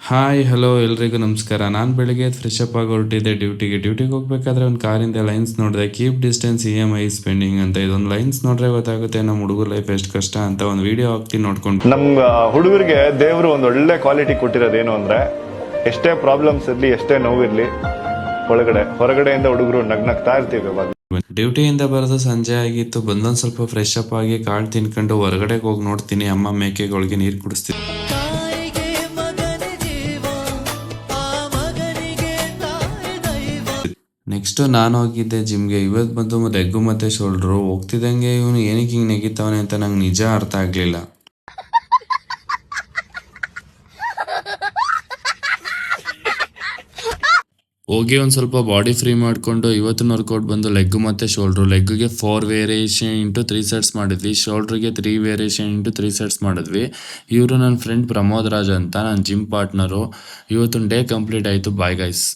Hi hello ಎಲ್ರಿಗೂ ನಮಸ್ಕಾರ. ನಾನು ಬೆಳಿಗ್ಗೆ ಫ್ರೆಶ್ ಅಪ್ ಆಗಿ ಹೊರಟಿದ್ದೆ ಡ್ಯೂಟಿಗೆ ಹೋಗ್ಬೇಕಾದ್ರೆ ಒಂದು ಕಾರಿಂದ ಲೈನ್ಸ್ ನೋಡಿದೆ, ಕೀಪ್ ಡಿಸ್ಟೆನ್ಸ್ EMI ಸ್ಪೆಂಡಿಂಗ್ ಅಂತ. ಇದೊಂದು ಲೈನ್ಸ್ ನೋಡ್ರೆ ಗೊತ್ತಾಗುತ್ತೆ ನಮ್ಮ ಹುಡುಗರ ಲೈಫ್ ಎಷ್ಟು ಕಷ್ಟ ಅಂತ. ಒಂದು ವಿಡಿಯೋ ಹಾಕ್ತೀನಿ ನೋಡ್ಕೊಂಡು. ನಮ್ಮ ಹುಡುಗರಿಗೆ ದೇವರು ಒಂದು ಒಳ್ಳೆ ಕ್ವಾಲಿಟಿ ಕೊಟ್ಟಿರೋದೇನು ಅಂದ್ರೆ, ಎಷ್ಟೇ ಪ್ರಾಬ್ಲಮ್ಸ್ ಇರ್ಲಿ, ಎಷ್ಟೇ ನೋವಿರ್ಲಿ, ಹೊರಗಡೆಯಿಂದ ಹುಡುಗರು ನಗ್ನಗ್ತಾ ಇರ್ತೀವಿ. ಇವಾಗ ಡ್ಯೂಟಿಯಿಂದ ಬರೋದು ಸಂಜೆ ಆಗಿತ್ತು. ಬಂದೊಂದು ಸ್ವಲ್ಪ ಫ್ರೆಶ್ ಅಪ್ ಆಗಿ ಕಾಳು ತಿನ್ಕೊಂಡು ಹೊರಗಡೆಗೆ ಹೋಗಿ ನೋಡ್ತೀನಿ, ಅಮ್ಮ ಮೇಕೆಗಳಿಗೆ ನೀರು ಕುಡಿಸ್ತೀನಿ. ನೆಕ್ಸ್ಟ್ ನಾನು ಹೋಗಿದ್ದೆ ಜಿಮ್ಗೆ. ಇವತ್ತು ಬಂದು ಲೆಗ್ಗು ಮತ್ತೆ ಶೋಲ್ಡ್ರು. ಹೋಗ್ತಿದ್ದಂಗೆ ಇವನು ಏನಕ್ಕೆ ಹಿಂಗೆ ನೆಗಿತಾವನೆ ಅಂತ ನಂಗೆ ನಿಜ ಅರ್ಥ ಆಗಲಿಲ್ಲ. ಹೋಗಿ ಒಂದು ಸ್ವಲ್ಪ ಬಾಡಿ ಫ್ರೀ ಮಾಡಿಕೊಂಡು ಇವತ್ತಿನ ವರ್ಕೌಟ್ ಬಂದು ಲೆಗ್ಗು ಮತ್ತು ಶೋಲ್ಡ್ರು. ಲೆಗ್ಗಿಗೆ 4 ವೇರಿಯೇಷನ್ ಇಂಟು 3 ಸೆಟ್ಸ್ ಮಾಡಿದ್ವಿ, ಶೋಲ್ಡ್ರಿಗೆ 3 ವೇರಿಯೇಷನ್ ಇಂಟು 3 ಸೆಟ್ಸ್ ಮಾಡಿದ್ವಿ. ಇವರು ನನ್ನ ಫ್ರೆಂಡ್ ಪ್ರಮೋದ್ ರಾಜ್ ಅಂತ, ನನ್ನ ಜಿಮ್ ಪಾರ್ಟ್ನರು. ಇವತ್ತಿನ ಡೇ ಕಂಪ್ಲೀಟ್ ಆಯಿತು. Bye guys.